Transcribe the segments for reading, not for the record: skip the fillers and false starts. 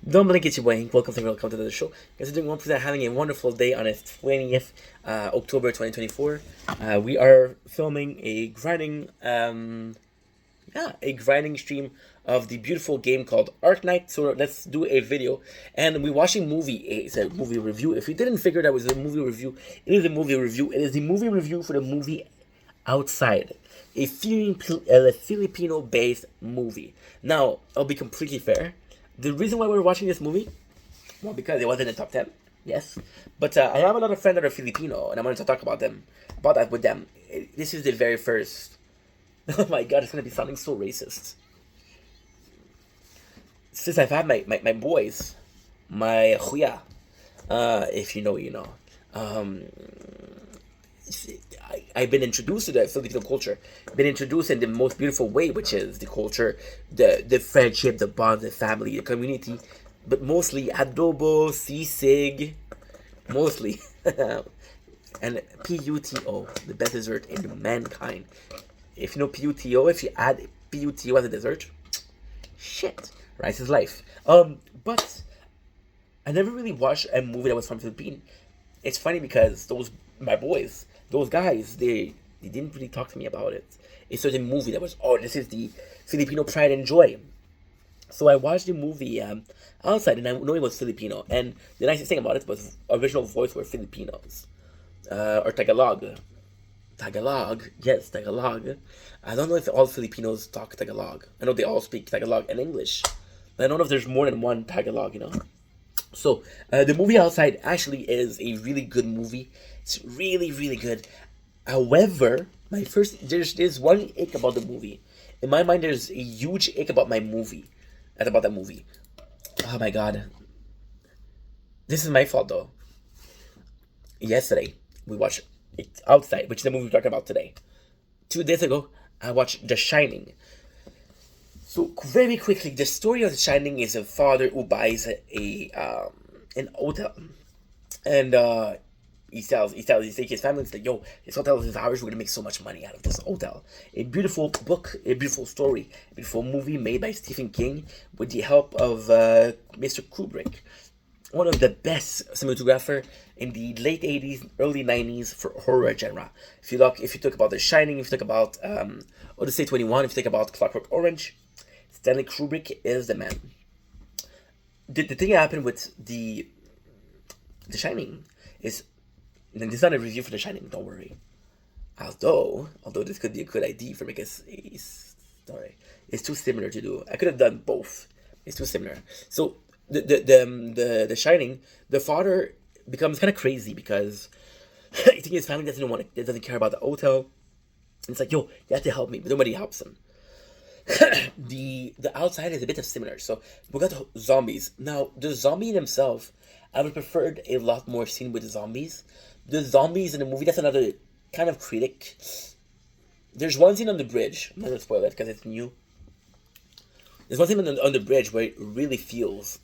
Dominic, it's your boy. Welcome to the show. Guys, are doing well. Please are having a wonderful day on its 20th October 2024. We are filming a grinding stream of the beautiful game called Arknight. So let's do a video, and we're watching movie. It's a movie review. If you didn't figure that was a movie review, it is a movie review. It is the movie review for the movie Outside, a Filipino-based movie. Now, I'll be completely fair. The reason why we're watching this movie, well, because it wasn't in the top 10, yes. But I have a lot of friends that are Filipino, and I wanted to talk about that with them. This is the very first. Oh my god, it's gonna be sounding so racist. Since I've had my boys, my huya, if you know, you know. Um, I've been introduced to the Filipino culture, been introduced in the most beautiful way, which is the culture, the friendship, the bond, the family, the community, but mostly adobo, sisig, mostly, and puto, the best dessert in mankind. If you know puto, if you add puto as a dessert, shit, rice is life. But I never really watched a movie that was from Philippines. It's funny because my boys, those guys, they didn't really talk to me about it. It's a movie that was, oh, this is the Filipino pride and joy. So I watched the movie outside, and I know it was Filipino. And the nicest thing about it was original voice were Filipinos, or Tagalog. Tagalog, yes, Tagalog. I don't know if all Filipinos talk Tagalog. I know they all speak Tagalog and English. But I don't know if there's more than one Tagalog, you know? So, the movie Outside actually is a really good movie. It's really, really good. However, there's one ick about the movie. In my mind, there's a huge ick about my movie. That's about that movie. Oh my god. This is my fault though. Yesterday, we watched it Outside, which is the movie we're talking about today. 2 days ago, I watched The Shining. So very quickly, the story of The Shining is a father who buys an hotel, and he takes his family. It's like, yo, this hotel is ours. We're gonna make so much money out of this hotel. A beautiful book, a beautiful story, a beautiful movie made by Stephen King with the help of Mr. Kubrick, one of the best cinematographer in the late 80s, early 90s for horror genre. If you talk about The Shining, if you talk about Odyssey 21, if you talk about Clockwork Orange, Stanley Kubrick is the man. The thing that happened with The Shining is, and this is not a review for The Shining, don't worry. Although this could be a good idea for making a story, it's too similar to do. I could have done both. It's too similar. So the Shining, the father becomes kind of crazy because I think his family doesn't care about the hotel. And it's like, yo, you have to help me, but nobody helps him. The outside is a bit of similar. So we got zombies. Now the zombie in himself, I would preferred a lot more scene with the zombies. The zombies in the movie, that's another kind of critic. There's one scene on the bridge. I'm not gonna spoil it because it's new. There's one scene on the bridge where it really feels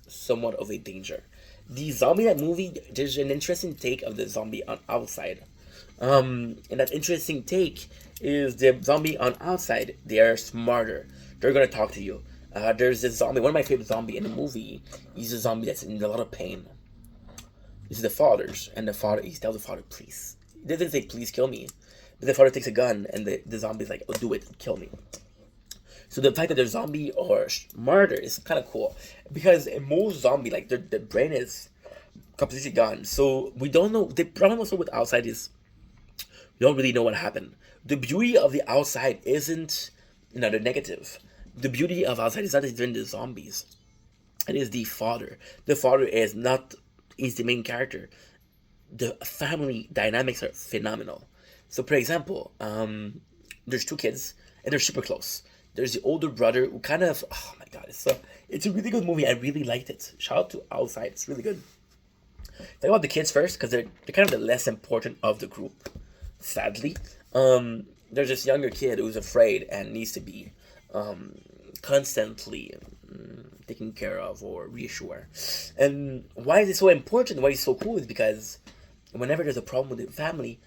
somewhat of a danger. The zombie in that movie, there's an interesting take of the zombie on outside. And that interesting take is the zombie on outside. They are smarter. They're gonna talk to you. There's this zombie. One of my favorite zombie in the movie. He's a zombie that's in a lot of pain. This is the father's, and the father he tells the father, please. He doesn't say please kill me, but the father takes a gun, and the zombie's like, oh, do it, kill me. So the fact that they're zombie or murder is kind of cool because in most zombie, like their brain is completely gone. So we don't know. The problem also with outside is we don't really know what happened. The beauty of the outside isn't, the negative. The beauty of outside is not even the zombies. It is the father. The father is not. He's the main character. The family dynamics are phenomenal. So, for example, there's two kids and they're super close. There's the older brother who kind of, oh my god, it's a really good movie. I really liked it. Shout out to Outside. It's really good. Talk about the kids first because they're kind of the less important of the group. Sadly, there's this younger kid who's afraid and needs to be constantly taken care of or reassured. And why is it so important? Why it's so cool is because whenever there's a problem with the family,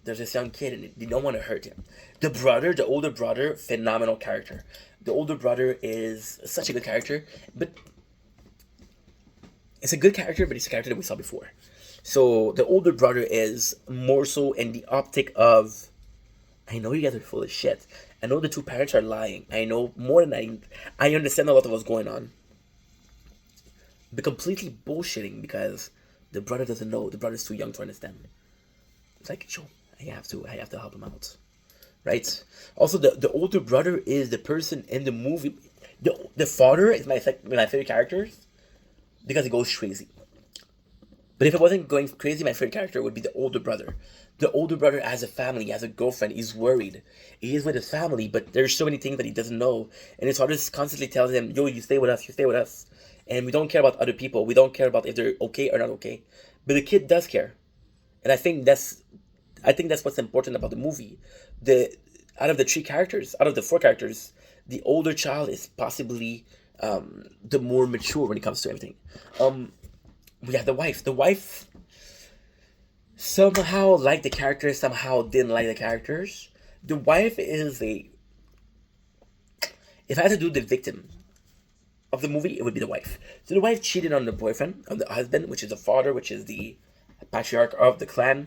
There's this young kid and they don't want to hurt him. The brother, the older brother, phenomenal character. The older brother is such a good character, but it's a good character, but it's a character that we saw before. So the older brother is more so in the optic of, I know you guys are full of shit. I know the two parents are lying. I know more than I understand a lot of what's going on. But completely bullshitting because the brother doesn't know. The brother's too young to understand. It's like, Joe, I have to help him out, right? Also, the older brother is the person in the movie. The father is my favorite characters because he goes crazy. But if it wasn't going crazy, my favorite character would be the older brother. The older brother has a family, has a girlfriend, he's worried. He is with his family, but there's so many things that he doesn't know. And his father constantly tells him, yo, you stay with us, you stay with us. And we don't care about other people. We don't care about if they're okay or not okay. But the kid does care. And I think that's what's important about the movie. The Out of the three characters, out of the four characters, the older child is possibly the more mature when it comes to everything. We have the wife. The wife somehow liked the characters, somehow didn't like the characters. The wife is a. If I had to do the victim of the movie, it would be the wife. So the wife cheated on the boyfriend, on the husband, which is the father, which is the patriarch of the clan.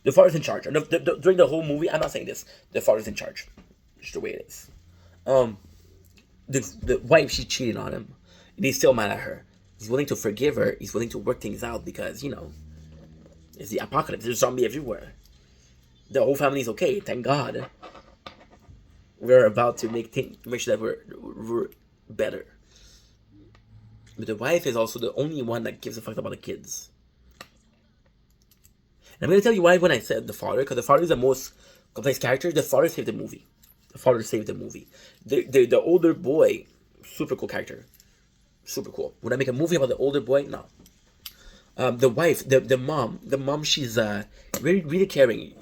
The father's in charge. And during the whole movie, I'm not saying this. The father's in charge. It's the way it is. Um, the wife, she cheated on him, and he's still mad at her. He's willing to forgive her. He's willing to work things out because it's the apocalypse. There's zombie everywhere. The whole family's okay. Thank God. We're about to make sure that we're better. But the wife is also the only one that gives a fuck about the kids. And I'm gonna tell you why when I said the father, because the father is the most complex character. The father saved the movie. The father saved the movie. The older boy, super cool character. Super cool. Would I make a movie about the older boy? No. The wife, the mom, she's really, really caring.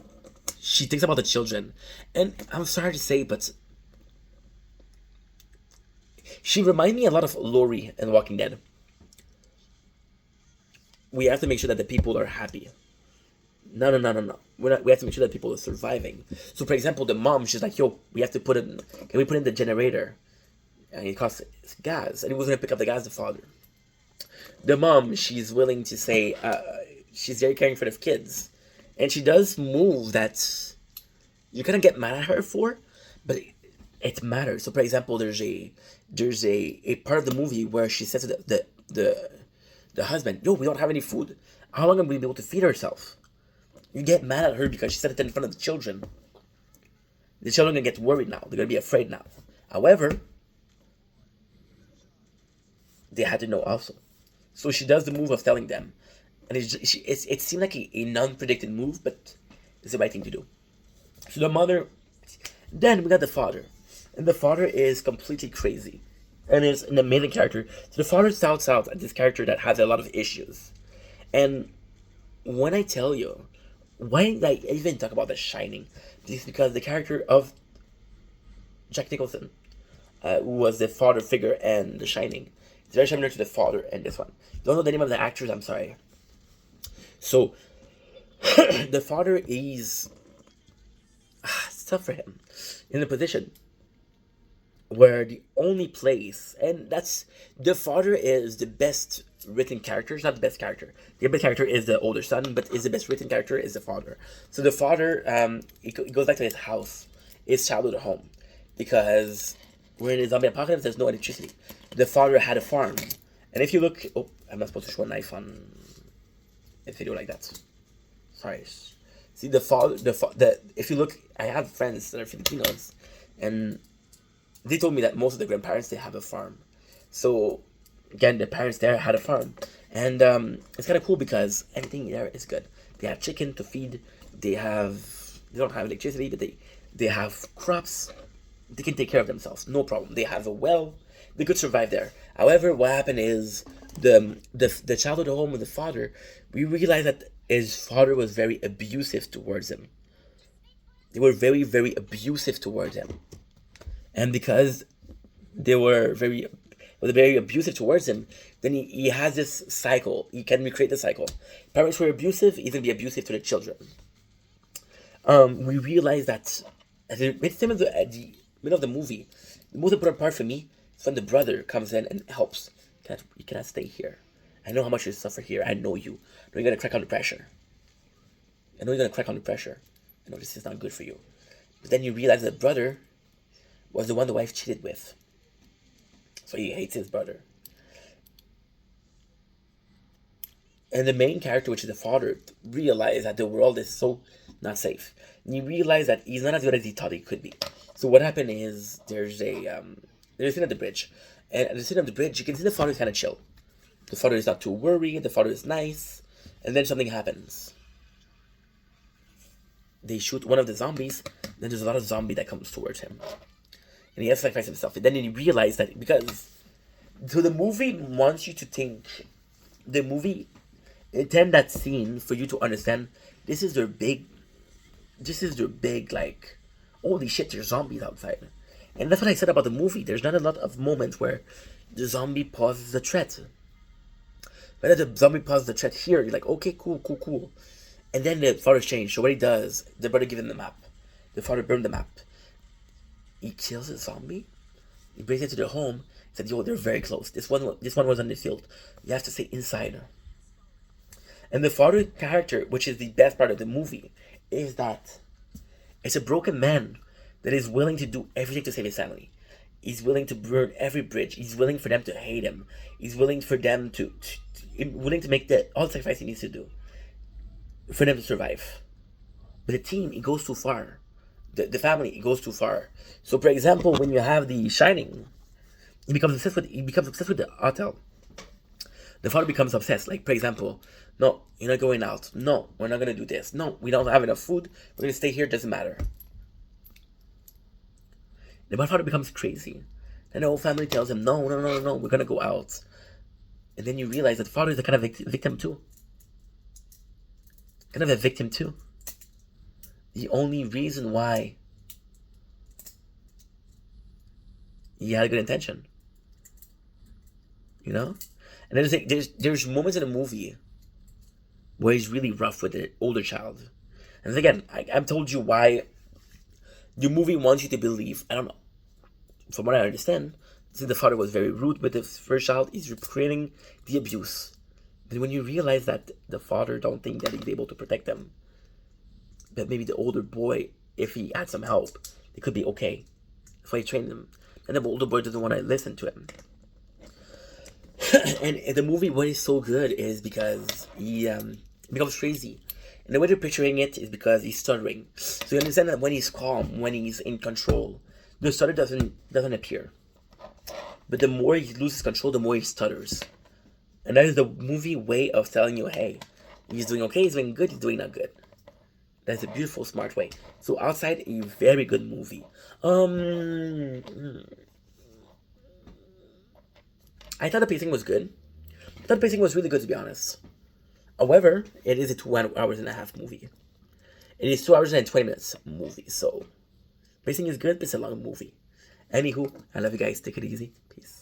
She thinks about the children. And I'm sorry to say, but she reminds me a lot of Lori in Walking Dead. We have to make sure that the people are happy. No. We have to make sure that people are surviving. So, for example, the mom, she's like, yo, we have to can we put in the generator? And it costs gas. And he was going to pick up the gas, the father. The mom, she's willing to say, she's very caring for the kids. And she does move that you kind of get mad at her for, but it matters. So, for example, there's a part of the movie where she says to the husband, yo, we don't have any food. How long are we going to be able to feed ourselves? You get mad at her because she said it in front of the children. The children are going to get worried now. They're going to be afraid now. However, they had to know also. So she does the move of telling them. And it seemed like a non-predicted move, but it's the right thing to do. So the mother, then we got the father. And the father is completely crazy. And is an amazing character. So the father shouts out at this character that has a lot of issues. And when I tell you, why did I even talk about The Shining? It's because the character of Jack Nicholson, who was the father figure in The Shining, it's very similar to the father in this one. Don't know the name of the actors, I'm sorry. So, the father is... it's tough for him. In a position where the only place... And that's... The father is the best written character. It's not the best character. The best character is the older son, but is the best written character is the father. So the father, he goes back to his house, his childhood home. Because we're in a zombie apocalypse, there's no electricity. The father had a farm. And if you look... Oh, I'm not supposed to show a knife on a video like that. Sorry. See, if you look... I have friends that are Filipinos. And they told me that most of the grandparents, they have a farm. So, again, the parents there had a farm. And it's kind of cool because everything there is good. They have chicken to feed. They don't have electricity, but they have crops. They can take care of themselves. No problem. They have a well. They could survive there. However, what happened is the child at home with the father, we realized that his father was very abusive towards him. They were very, very abusive towards him. And because they were very abusive towards him, then he has this cycle. He can recreate the cycle. Parents were abusive, he's going to be abusive to the children. We realize that at the middle of the movie, the most important part for me is when the brother comes in and helps. You cannot stay here. I know how much you suffer here. I know you. I know you're gonna crack under pressure. I know you're gonna crack under pressure. I know this is not good for you. But then you realize the brother was the one the wife cheated with. So he hates his brother. And the main character, which is the father, realized that the world is so not safe. And you realize that he's not as good as he thought he could be. So what happened is there's a scene at the bridge, and at the scene of the bridge, you can see the father is kind of chill. The father is not too worried. The father is nice, and then something happens. They shoot one of the zombies. Then there's a lot of zombie that comes towards him, and he has to sacrifice himself. And then he realized that because so the movie wants you to think the movie intend that scene for you to understand this is their big like holy shit there's zombies outside. And that's what I said about the movie. There's not a lot of moments where the zombie pauses the threat. But then the zombie pauses the threat here, you're like, okay, cool. And then the father's changed. So what he does, the brother gives him the map. The father burned the map. He kills the zombie. He brings it to their home. He said, yo, they're very close. This one was on the field. You have to stay inside. And the father character, which is the best part of the movie, is that it's a broken man that is willing to do everything to save his family. He's willing to burn every bridge. He's willing for them to hate him. He's willing for them willing to make all the sacrifice he needs to do for them to survive. But the team, it goes too far. The family, it goes too far. So, for example, when you have The Shining, he becomes obsessed with the hotel. The father becomes obsessed. Like, for example, no, you're not going out. No, we're not gonna do this. No, we don't have enough food. We're gonna stay here. Doesn't matter. The father becomes crazy. Then the whole family tells him, no, we're gonna go out. And then you realize that the father is a kind of victim too. Kind of a victim too. The only reason why he had a good intention. You know? And there's moments in the movie where he's really rough with the older child. And again, I've told you why the movie wants you to believe. I don't know. From what I understand, since the father was very rude with the first child, he's recreating the abuse. But when you realize that the father don't think that he's able to protect them, that maybe the older boy, if he had some help, it could be okay. That's why he trained him. And the older boy doesn't want to listen to him. And the movie, what is so good is because he becomes crazy. And the way they're picturing it is because he's stuttering. So you understand that when he's calm, when he's in control, the stutter doesn't appear. But the more he loses control, the more he stutters. And that is the movie way of telling you, hey, he's doing okay, he's doing good, he's doing not good. That's a beautiful, smart way. So Outside, a very good movie. I thought the pacing was good. I thought the pacing was really good, to be honest. However, it is a 2.5 hours movie. It is 2 hours and 20 minutes movie, so pacing is good, but it's a long movie. Anywho, I love you guys. Take it easy. Peace.